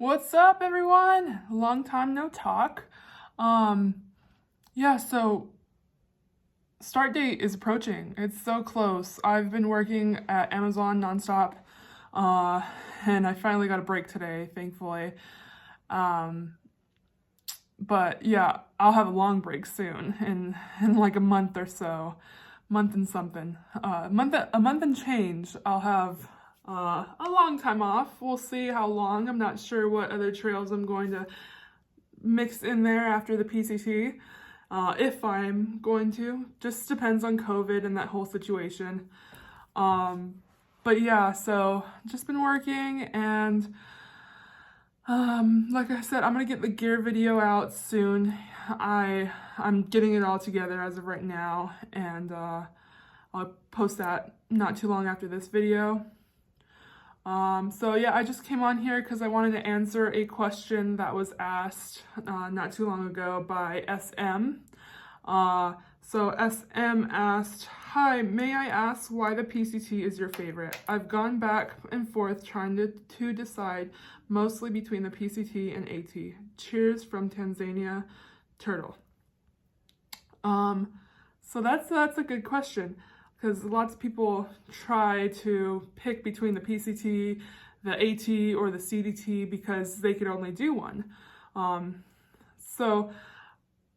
What's up, everyone? Long time no talk. Yeah, so start date is approaching. It's so close. I've been working at Amazon nonstop, uh, and I finally got a break today, thankfully. Um, but yeah, I'll have a long break soon, in like a month or so, month and something, a month and change. I'll have a long time off. We'll see how long. I'm not sure what other trails I'm going to mix in there after the PCT, if I'm going to. Just depends on COVID and that whole situation. But yeah, so just been working and like I said, I'm gonna get the gear video out soon. I'm getting it all together as of right now, and I'll post that not too long after this video. So yeah, I just came on here because I wanted to answer a question that was asked not too long ago by SM. So SM asked, "Hi, may I ask why the PCT is your favorite? I've gone back and forth trying to decide, mostly between the PCT and AT. Cheers from Tanzania, Turtle." So that's a good question, because lots of people try to pick between the PCT, the AT, or the CDT because they could only do one. So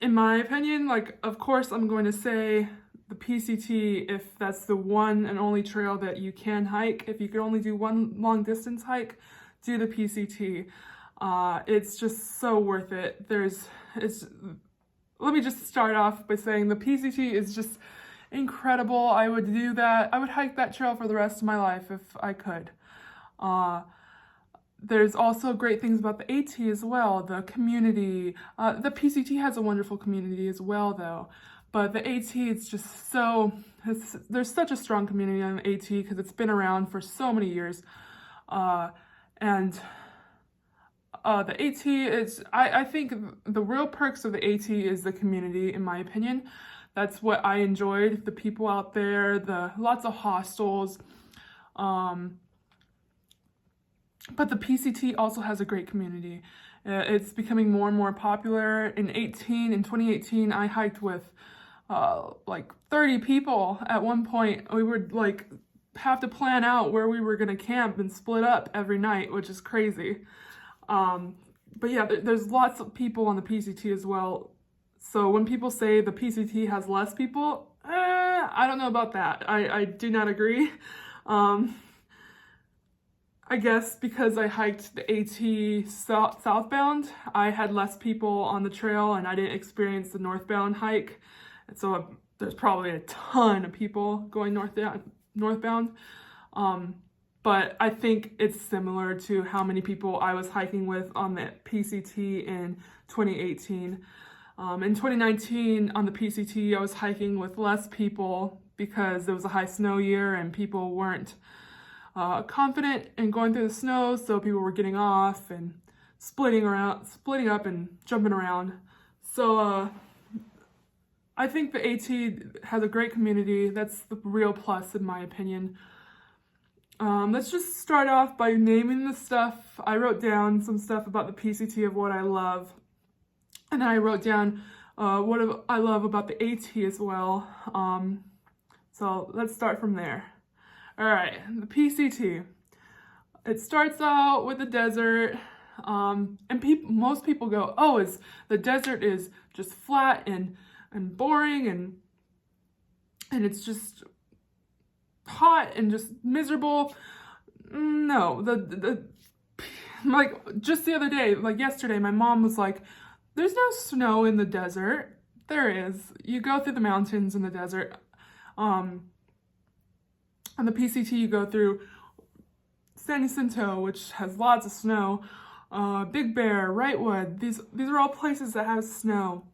in my opinion, like, of course, I'm going to say the PCT if that's the one and only trail that you can hike. If you could only do one long distance hike, do the PCT. It's just so worth it. Let me just start off by saying the PCT is just incredible. I would do that. I would hike that trail for the rest of my life if I could. There's also great things about the AT as well, the community. The PCT has a wonderful community as well, though. But the AT, it's just there's such a strong community on the AT because it's been around for so many years. And the AT is, I think the real perks of the AT is the community, in my opinion. That's what I enjoyed. The people out there, lots of hostels. But the PCT also has a great community. It's becoming more and more popular. In 2018, I hiked with like 30 people at one point. We would like have to plan out where we were gonna camp and split up every night, which is crazy. But yeah, there's lots of people on the PCT as well. So when people say the PCT has less people, I don't know about that. I do not agree. I guess because I hiked the AT southbound, I had less people on the trail and I didn't experience the northbound hike. And so there's probably a ton of people going northbound. But I think it's similar to how many people I was hiking with on the PCT in 2018. In 2019, on the PCT, I was hiking with less people because it was a high snow year and people weren't confident in going through the snow, so people were getting off and splitting up and jumping around. So I think the AT has a great community. That's the real plus, in my opinion. Let's just start off by naming the stuff. I wrote down some stuff about the PCT of what I love, and then I wrote down what I love about the AT as well. So let's start from there. All right, the PCT. It starts out with the desert, and most people go, "Oh, the desert is just flat and boring and it's just hot and just miserable." No, like just the other day, like yesterday, my mom was like, "There's no snow in the desert." There is. You go through the mountains in the desert. On the PCT, you go through San Jacinto, which has lots of snow, Big Bear, Wrightwood. These are all places that have snow.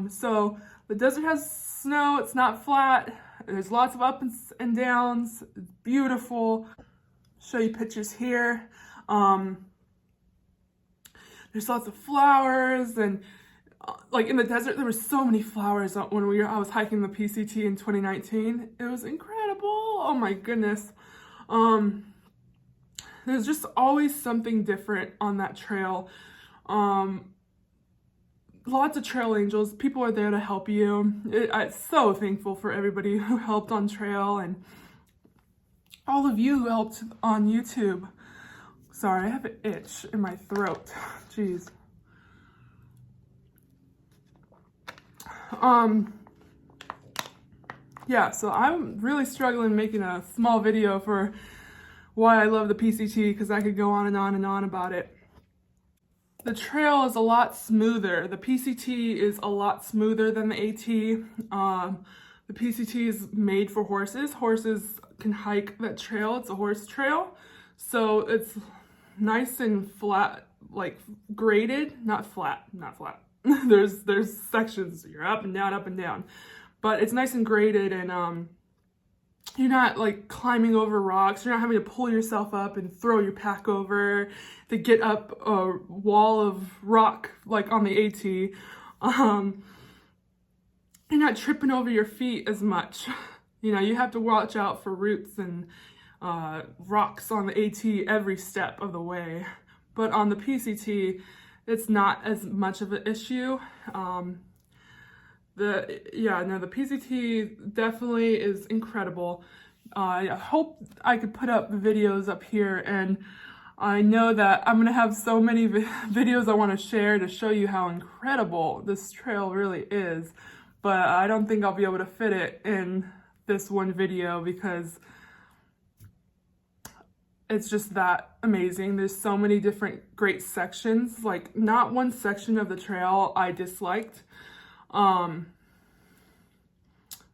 So the desert has snow. It's not flat. There's lots of ups and downs. It's beautiful. Show you pictures here. There's lots of flowers, and like in the desert, there were so many flowers when I was hiking the PCT in 2019. It was incredible. Oh my goodness. there's just always something different on that trail. Lots of trail angels. People are there to help you. I'm so thankful for everybody who helped on trail and all of you who helped on YouTube. Sorry, I have an itch in my throat. Jeez. Yeah, so I'm really struggling making a small video for why I love the PCT, because I could go on and on and on about it. The trail is a lot smoother. The PCT is a lot smoother than the AT. The PCT is made for horses. Horses can hike that trail. It's a horse trail. So it's nice and flat, like graded, not flat. There's sections, you're up and down. But it's nice and graded, and you're not like climbing over rocks. You're not having to pull yourself up and throw your pack over to get up a wall of rock like on the AT. You're not tripping over your feet as much. You know, you have to watch out for roots and rocks on the AT every step of the way. But on the PCT, it's not as much of an issue. The PCT definitely is incredible. I hope I could put up videos up here, and I know that I'm gonna have so many videos I want to share to show you how incredible this trail really is, but I don't think I'll be able to fit it in this one video because it's just that amazing. There's so many different great sections. Like, not one section of the trail I disliked.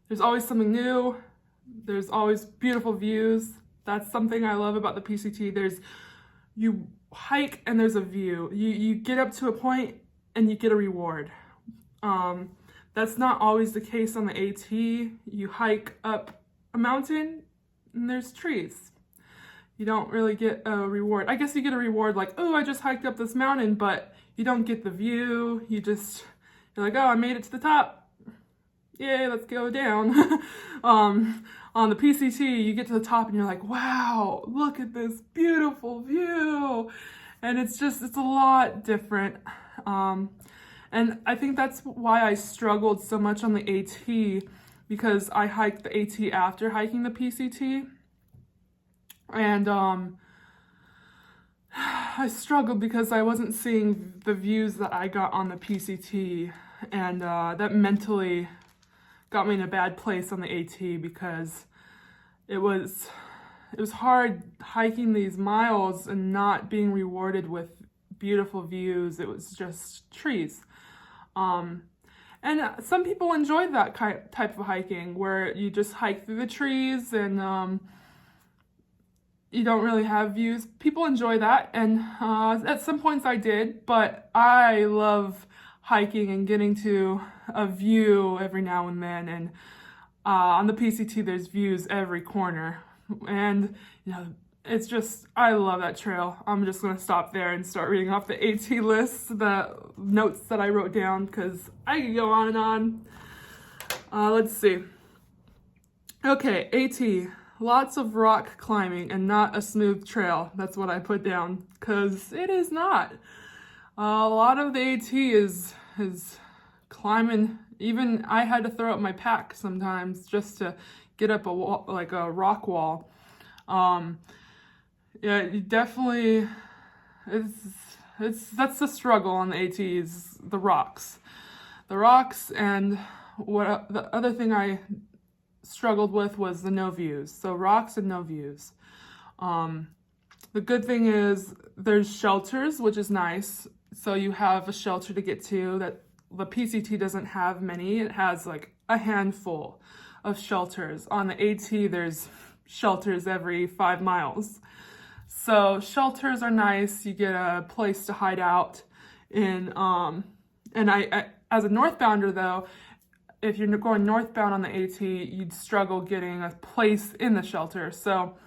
There's always something new. There's always beautiful views. That's something I love about the PCT. You hike and there's a view. You get up to a point and you get a reward. That's not always the case on the AT. You hike up a mountain and there's trees. You don't really get a reward. I guess you get a reward like, oh, I just hiked up this mountain, but you don't get the view. You're like, oh, I made it to the top. Yay, let's go down. On the PCT, you get to the top and you're like, wow, look at this beautiful view. And it's a lot different. And I think that's why I struggled so much on the AT, because I hiked the AT after hiking the PCT. And I struggled because I wasn't seeing the views that I got on the PCT, and that mentally got me in a bad place on the AT, because it was hard hiking these miles and not being rewarded with beautiful views. It was just trees. And some people enjoy that type of hiking where you just hike through the trees and you don't really have views. People enjoy that, and at some points I did, but I love hiking and getting to a view every now and then, and on the PCT there's views every corner, and I love that trail. I'm just gonna stop there and start reading off the AT list, the notes that I wrote down, because I could go on and on. Let's see. Okay, AT. Lots of rock climbing and not a smooth trail. That's what I put down, because it is not. A lot of the AT is climbing. Even I had to throw up my pack sometimes just to get up a wall, like a rock wall. Yeah, you definitely, that's the struggle on the ATs, the rocks. And the other thing I struggled with was the no views. So rocks and no views. The good thing is there's shelters, which is nice. So you have a shelter to get to that the PCT doesn't have many. It has like a handful of shelters. On the AT, there's shelters every 5 miles. So shelters are nice. You get a place to hide out in. And I as a northbounder though, if you're going northbound on the AT, you'd struggle getting a place in the shelter. So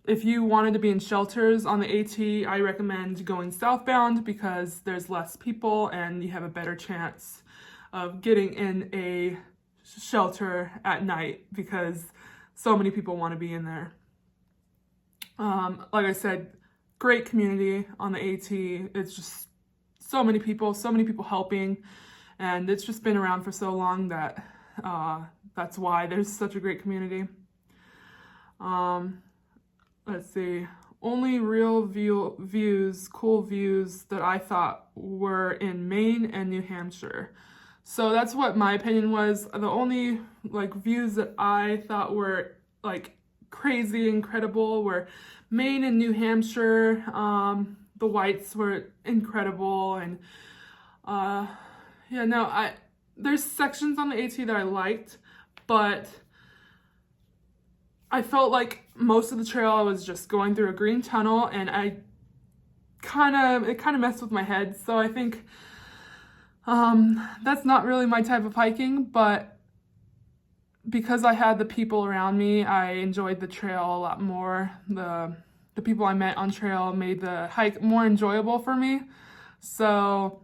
if you wanted to be in shelters on the AT, I recommend going southbound, because there's less people and you have a better chance of getting in a shelter at night, because so many people want to be in there. Like I said, great community on the AT. It's just so many people helping, and it's just been around for so long that that's why there's such a great community. Let's see. Only real cool views that I thought were in Maine and New Hampshire. So that's what my opinion was. The only like views that I thought were like crazy incredible were Maine and New Hampshire. The whites were incredible, and there's sections on the AT that I liked, but I felt like most of the trail I was just going through a green tunnel, and it kind of messed with my head. So I think that's not really my type of hiking, but because I had the people around me, I enjoyed the trail a lot more. The people I met on trail made the hike more enjoyable for me. So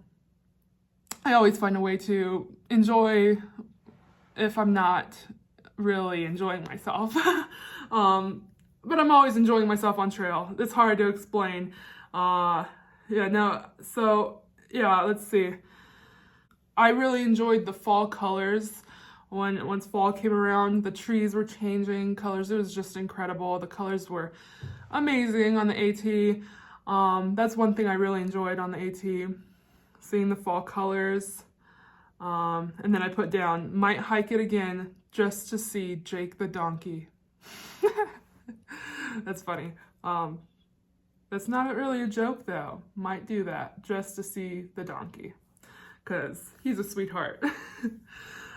I always find a way to enjoy if I'm not really enjoying myself. But I'm always enjoying myself on trail. It's hard to explain. Let's see. I really enjoyed the fall colors. Once fall came around, the trees were changing colors. It was just incredible. The colors were amazing on the AT. That's one thing I really enjoyed on the AT, seeing the fall colors. And then I put down, might hike it again just to see Jake the donkey. That's funny. That's not really a joke though. Might do that just to see the donkey, because he's a sweetheart.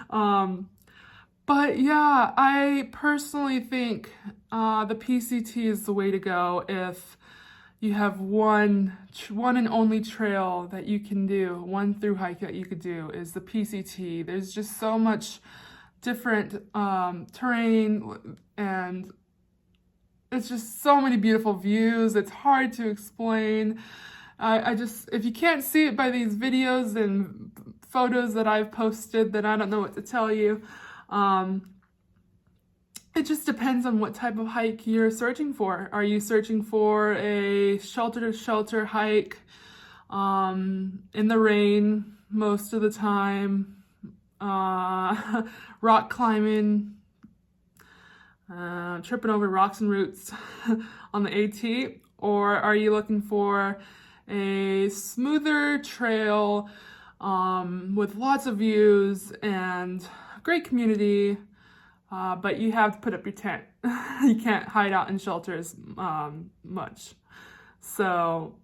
But yeah, I personally think the PCT is the way to go if you have one and only trail that you can do, one through hike that you could do is the PCT. There's just so much different terrain, and it's just so many beautiful views. It's hard to explain. If you can't see it by these videos and photos that I've posted, then I don't know what to tell you. It just depends on what type of hike you're searching for. Are you searching for a shelter-to-shelter hike in the rain most of the time, rock climbing, tripping over rocks and roots on the AT? Or are you looking for a smoother trail with lots of views and great community, but you have to put up your tent? You can't hide out in shelters much. So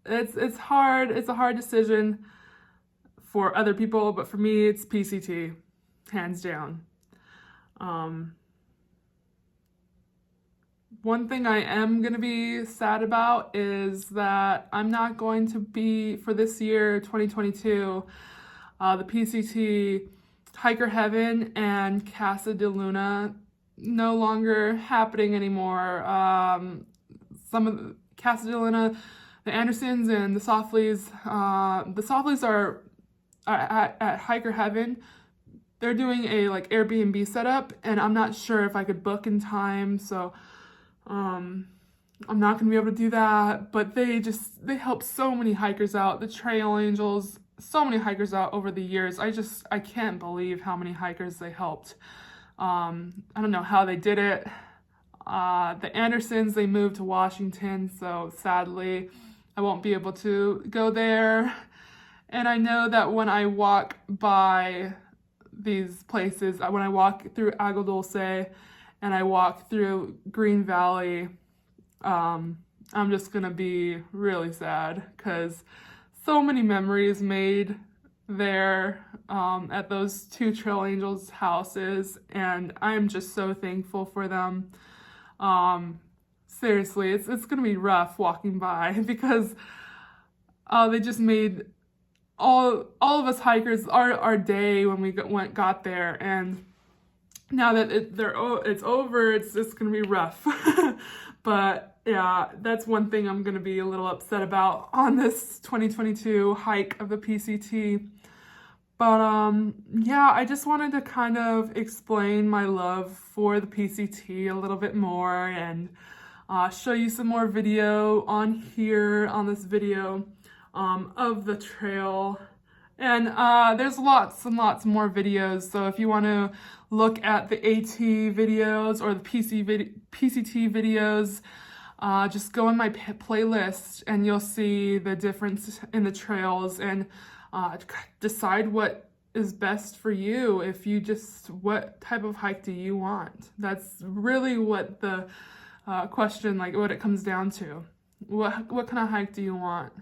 it's hard. It's a hard decision for other people, but for me, it's PCT, hands down. One thing I am going to be sad about is that I'm not going to be, for this year, 2022, the PCT Hiker Heaven and Casa de Luna no longer happening anymore. Some of the Casa de Luna, the Andersons and the Softleys are at Hiker Heaven. They're doing a like Airbnb setup, and I'm not sure if I could book in time, so I'm not gonna be able to do that. But they help so many hikers out. The Trail Angels, so many hikers out over the years. I can't believe how many hikers they helped. I don't know how they did it. The Andersons, they moved to Washington, so sadly I won't be able to go there. And I know that when I walk by these places, when I walk through Agua Dulce and I walk through Green Valley, I'm just gonna be really sad, because so many memories made there at those two Trail Angels houses, and I'm just so thankful for them. Seriously, it's gonna be rough walking by, because they just made all of us hikers our day when we got there, and now that it's over, it's just gonna be rough. But yeah, that's one thing I'm gonna be a little upset about on this 2022 hike of the PCT. But yeah, I just wanted to kind of explain my love for the PCT a little bit more, and show you some more video on here, on this video, of the trail. And there's lots and lots more videos, so if you want to look at the AT videos or the PCT videos, just go in my playlist and you'll see the difference in the trails, and decide what is best for you. What type of hike do you want? That's really what the question, like what it comes down to. What kind of hike do you want?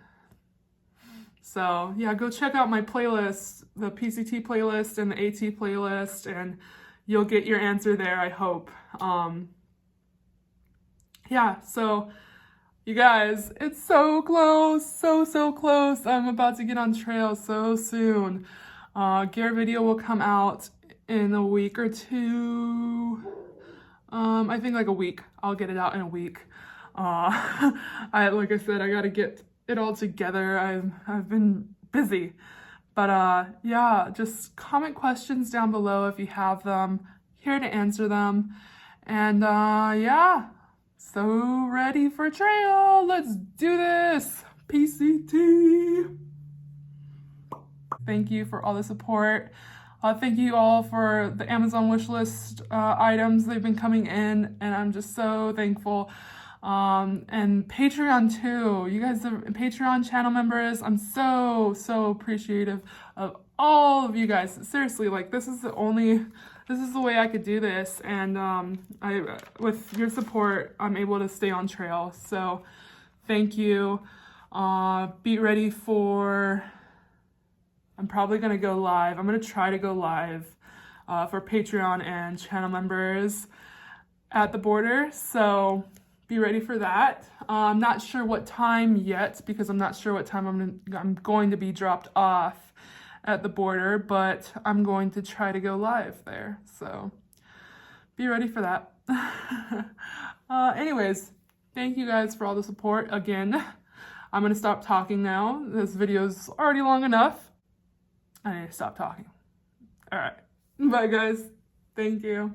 So yeah, go check out my playlist, the PCT playlist and the AT playlist, and you'll get your answer there, I hope. Yeah, so you guys, it's so close, so close. I'm about to get on trail so soon. Gear video will come out in a week or two. I think like a week. I'll get it out in a week. Like I said, I gotta get it all together. I've been busy. But yeah, just comment questions down below if you have them. Here to answer them. And yeah. So ready for trail. Let's do this. PCT. Thank you for all the support. Thank you all for the Amazon wishlist items. They've been coming in, and I'm just so thankful. And Patreon too. You guys are Patreon channel members. I'm so appreciative of all of you guys. Seriously, like this is the way I could do this, and with your support, I'm able to stay on trail. So thank you. Be ready for, I'm probably gonna go live. I'm gonna try to go live for Patreon and channel members at the border. So be ready for that. I'm not sure what time yet, because I'm not sure what time I'm going to be dropped off at the border, but I'm going to try to go live there. So be ready for that. Anyways, thank you guys for all the support. Again, I'm gonna stop talking now. This video's already long enough. I need to stop talking. All right, bye guys. Thank you.